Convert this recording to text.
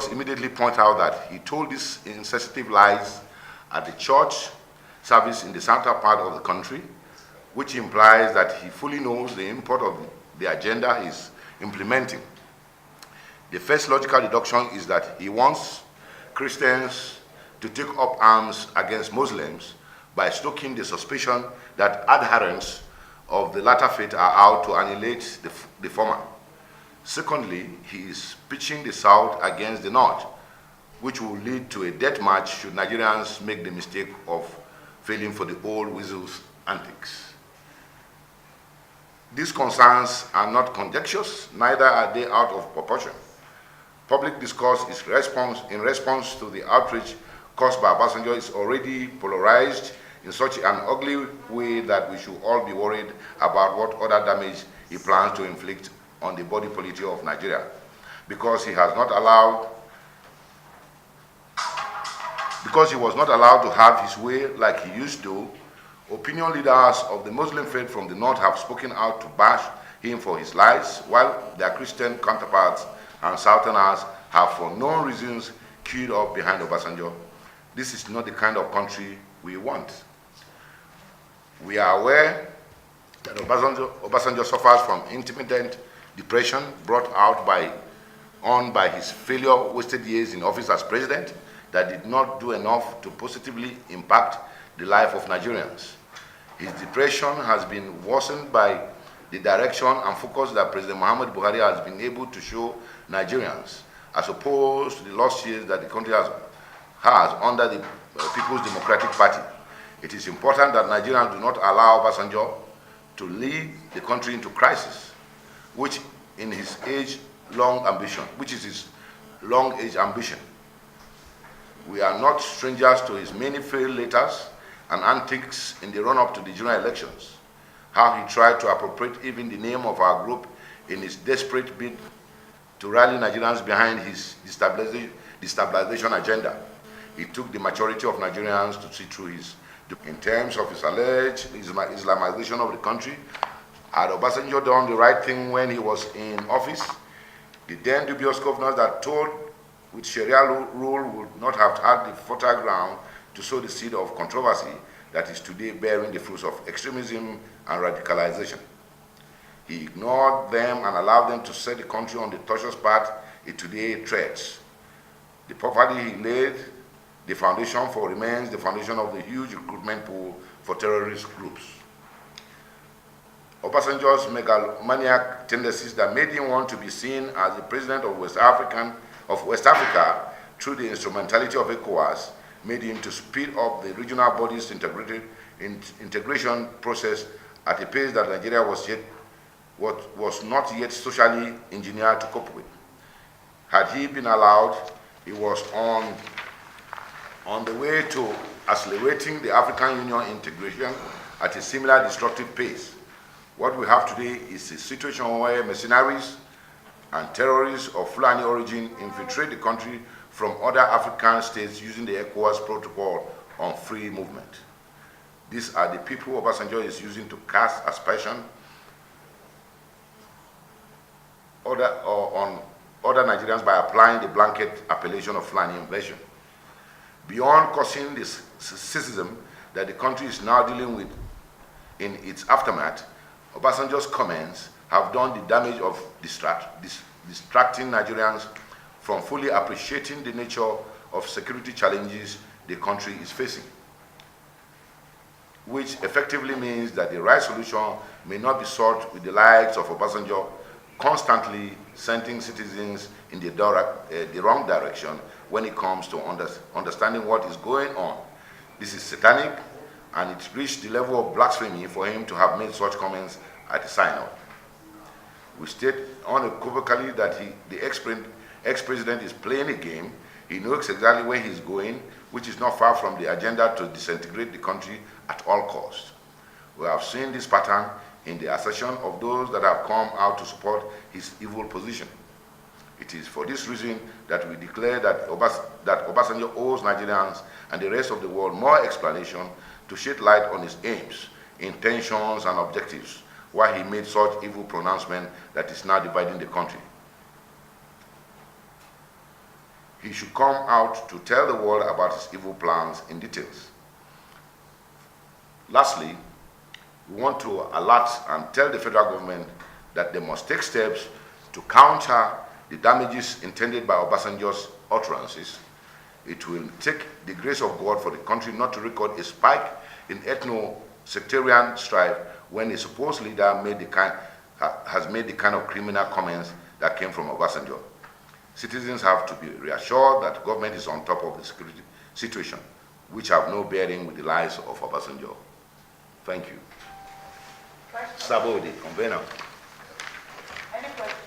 us immediately point out that he told these insensitive lies at the church service in the central part of the country, which implies that he fully knows the import of the agenda he's implementing. The first logical deduction is that he wants Christians to take up arms against Muslims by stoking the suspicion that adherents of the latter faith are out to annihilate the former. Secondly, he is pitching the South against the North, which will lead to a death match should Nigerians make the mistake of falling for the old weasel's antics. These concerns are not conjectures, neither are they out of proportion. Public discourse is in response to the outrage caused by Obasanjo is already polarized in such an ugly way that we should all be worried about what other damage he plans to inflict on the body politic of Nigeria, because he was not allowed to have his way like he used to. Opinion leaders of the Muslim faith from the north have spoken out to bash him for his lies, while their Christian counterparts and Southerners have for no reasons queued up behind Obasanjo. This is not the kind of country we want. We are aware that Obasanjo suffers from intermittent depression brought on by his wasted years in office as president that did not do enough to positively impact the life of Nigerians. His depression has been worsened by the direction and focus that President Muhammad Buhari has been able to show Nigerians, as opposed to the lost years that the country has under the People's Democratic Party. It is important that Nigerians do not allow Obasanjo to lead the country into crisis, which is his age-long ambition. We are not strangers to his many failed letters and antics in the run-up to the general elections, how he tried to appropriate even the name of our group in his desperate bid to rally Nigerians behind his destabilization agenda. He took the majority of Nigerians to see through his. In terms of his alleged Islamization of the country, had Obasanjo done the right thing when he was in office? The then dubious governors that told with Sharia rule would not have had the fertile ground to sow the seed of controversy that is today bearing the fruits of extremism and radicalization. He ignored them and allowed them to set the country on the tortuous path it today treads. The poverty he laid the foundation for remains the foundation of the huge recruitment pool for terrorist groups. Obasanjo's megalomaniac tendencies that made him want to be seen as the president of West Africa through the instrumentality of ECOWAS made him to speed up the regional bodies' integration process at a pace that Nigeria was not yet socially engineered to cope with. Had he been allowed, he was on the way to accelerating the African Union integration at a similar destructive pace. What we have today is a situation where mercenaries and terrorists of Fulani origin infiltrate the country from other African states using the ECOWAS protocol on free movement. These are the people Obasanjo is using to cast aspersion on other Nigerians by applying the blanket appellation of Fulani invasion. Beyond causing the schism that the country is now dealing with in its aftermath, Obasanjo's comments have done the damage of distracting Nigerians from fully appreciating the nature of security challenges the country is facing, which effectively means that the right solution may not be sought with the likes of Obasanjo constantly sending citizens in the wrong direction when it comes to understanding what is going on. This is satanic, and it reached the level of blasphemy for him to have made such comments at the synod. We state unequivocally that the ex-president is playing a game. He knows exactly where he's going, which is not far from the agenda to disintegrate the country at all costs. We have seen this pattern in the assertion of those that have come out to support his evil position. It is for this reason that we declare that Obasanjo owes Nigerians and the rest of the world more explanation to shed light on his aims, intentions, and objectives, why he made such evil pronouncement that is now dividing the country. he should come out to tell the world about his evil plans in details. Lastly, we want to alert and tell the federal government that they must take steps to counter the damages intended by Obasanjo's utterances. It will take the grace of God for the country not to record a spike in ethno-sectarian strife when a supposed leader has made the kind of criminal comments that came from Obasanjo. Citizens have to be reassured that government is on top of the security situation, which have no bearing with the lies of Obasanjo. Thank you. Sabodi, convener. Any questions?